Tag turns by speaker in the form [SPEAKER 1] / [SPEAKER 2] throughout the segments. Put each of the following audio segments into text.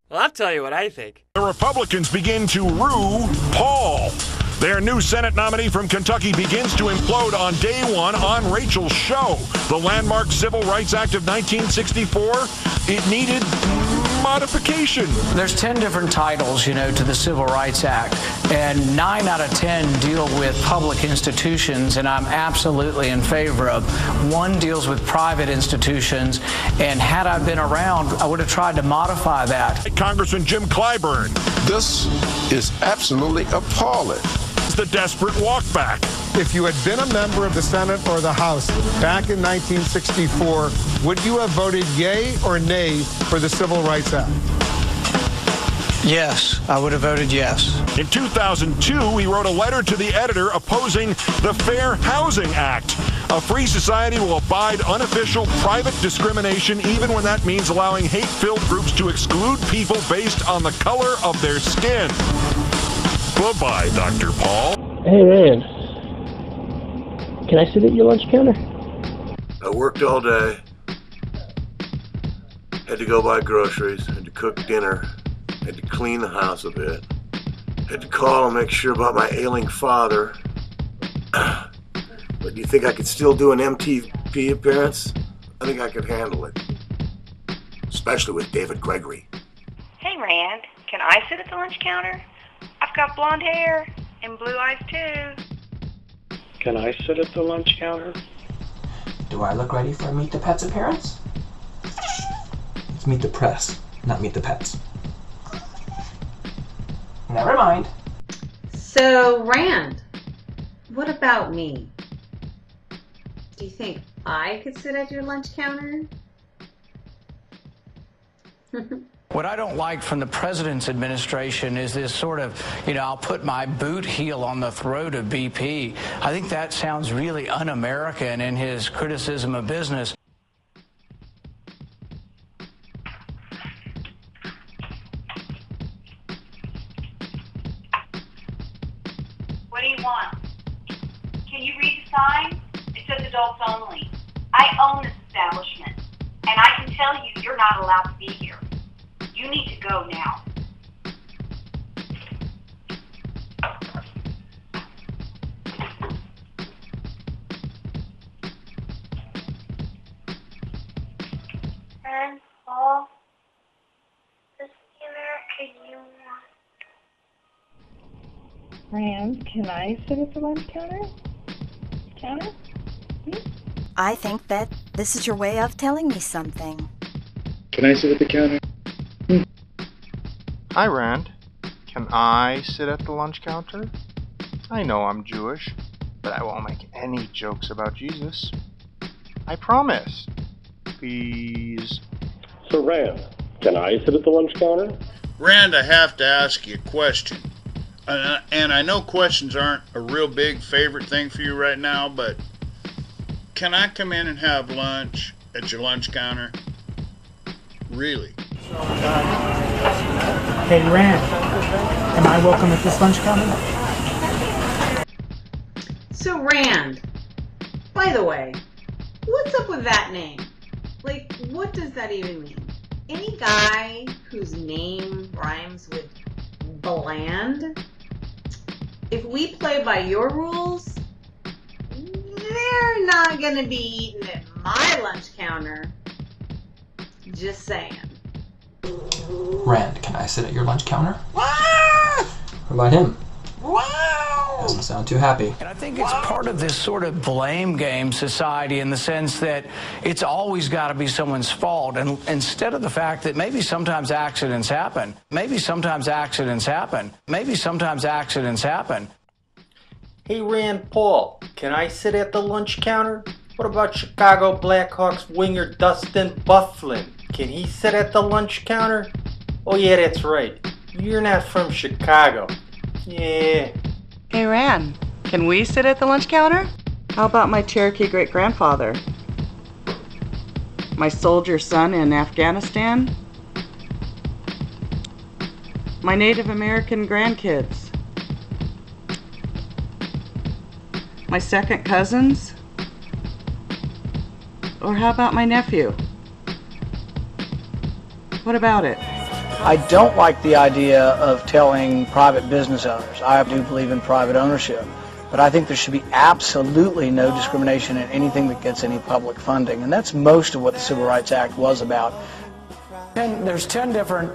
[SPEAKER 1] Well, I'll tell you what I think.
[SPEAKER 2] The Republicans begin to rue Paul. Their new Senate nominee from Kentucky begins to implode on day one on Rachel's show. The landmark Civil Rights Act of 1964, it needed modification.
[SPEAKER 3] There's 10 different titles, to the Civil Rights Act, and 9 out of 10 deal with public institutions, and I'm absolutely in favor of. 1 deals with private institutions, and had I been around, I would have tried to modify that.
[SPEAKER 2] Congressman Jim Clyburn.
[SPEAKER 4] This is absolutely appalling.
[SPEAKER 2] The desperate walkback.
[SPEAKER 5] If you had been a member of the Senate or the House back in 1964, would you have voted yay or nay for the Civil Rights Act?
[SPEAKER 3] Yes, I would have voted yes.
[SPEAKER 2] In 2002, he wrote a letter to the editor opposing the Fair Housing Act. A free society will abide unofficial private discrimination even when that means allowing hate-filled groups to exclude people based on the color of their skin. Goodbye, Dr. Paul.
[SPEAKER 6] Hey, Rand. Can I sit at your lunch counter?
[SPEAKER 7] I worked all day. Had to go buy groceries. Had to cook dinner. Had to clean the house a bit. Had to call and make sure about my ailing father. But do you think I could still do an MTV appearance? I think I could handle it. Especially with David Gregory.
[SPEAKER 8] Hey, Rand. Can I sit at the lunch counter? I've got blonde hair and blue eyes too.
[SPEAKER 6] Can I sit at the lunch counter?
[SPEAKER 9] Do I look ready for a Meet the Pets appearance? It's Meet the Press, not Meet the Pets. Never mind.
[SPEAKER 10] So, Rand, what about me? Do you think I could sit at your lunch counter?
[SPEAKER 3] What I don't like from the president's administration is this sort of, I'll put my boot heel on the throat of BP. I think that sounds really un-American in his criticism of business.
[SPEAKER 8] What do you want? Can you read the sign? It says adults only. I own this establishment, and I can tell you you're not allowed to be here. You need to go now.
[SPEAKER 11] And Paul, this is the America you want.
[SPEAKER 12] Rand, can I sit at the lunch counter?
[SPEAKER 13] I think that this is your way of telling me something.
[SPEAKER 14] Can I sit at the counter?
[SPEAKER 15] Hi, Rand. Can I sit at the lunch counter? I know I'm Jewish, but I won't make any jokes about Jesus. I promise. Please.
[SPEAKER 6] So, Rand, can I sit at the lunch counter?
[SPEAKER 16] Rand, I have to ask you a question. And I know questions aren't a real big favorite thing for you right now, but can I come in and have lunch at your lunch counter? Really?
[SPEAKER 17] Hey, Rand, am I welcome at this lunch counter?
[SPEAKER 10] So, Rand, by the way, what's up with that name? Like, what does that even mean? Any guy whose name rhymes with bland, if we play by your rules, they're not going to be eaten at my lunch counter. Just saying.
[SPEAKER 9] Rand, can I sit at your lunch counter? What about him?
[SPEAKER 3] Wow!
[SPEAKER 9] Doesn't sound too happy.
[SPEAKER 3] And I think it's part of this sort of blame game society in the sense that it's always got to be someone's fault. And instead of the fact that maybe sometimes accidents happen, maybe sometimes accidents happen, maybe sometimes accidents happen.
[SPEAKER 18] Hey, Rand Paul, can I sit at the lunch counter? What about Chicago Blackhawks winger Dustin Byfuglien? Can he sit at the lunch counter? Oh yeah, that's right. You're not from Chicago. Yeah.
[SPEAKER 19] Hey Rand, can we sit at the lunch counter? How about my Cherokee great-grandfather? My soldier son in Afghanistan? My Native American grandkids? My second cousins? Or how about my nephew? What about it?
[SPEAKER 3] I don't like the idea of telling private business owners. I do believe in private ownership, but I think there should be absolutely no discrimination in anything that gets any public funding, and that's most of what the Civil Rights Act was about. And there's 10 different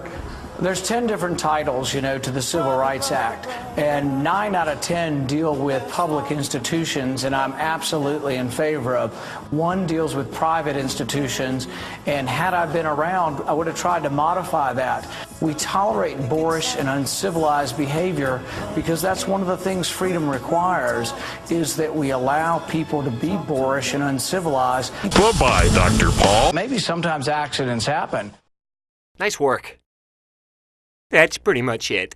[SPEAKER 3] titles, to the Civil Rights Act, and 9 out of 10 deal with public institutions, and I'm absolutely in favor of. 1 deals with private institutions, and had I been around, I would have tried to modify that. We tolerate boorish and uncivilized behavior because that's one of the things freedom requires, is that we allow people to be boorish and uncivilized.
[SPEAKER 2] Bye-bye, Dr. Paul.
[SPEAKER 3] Maybe sometimes accidents happen.
[SPEAKER 1] Nice work. That's pretty much it.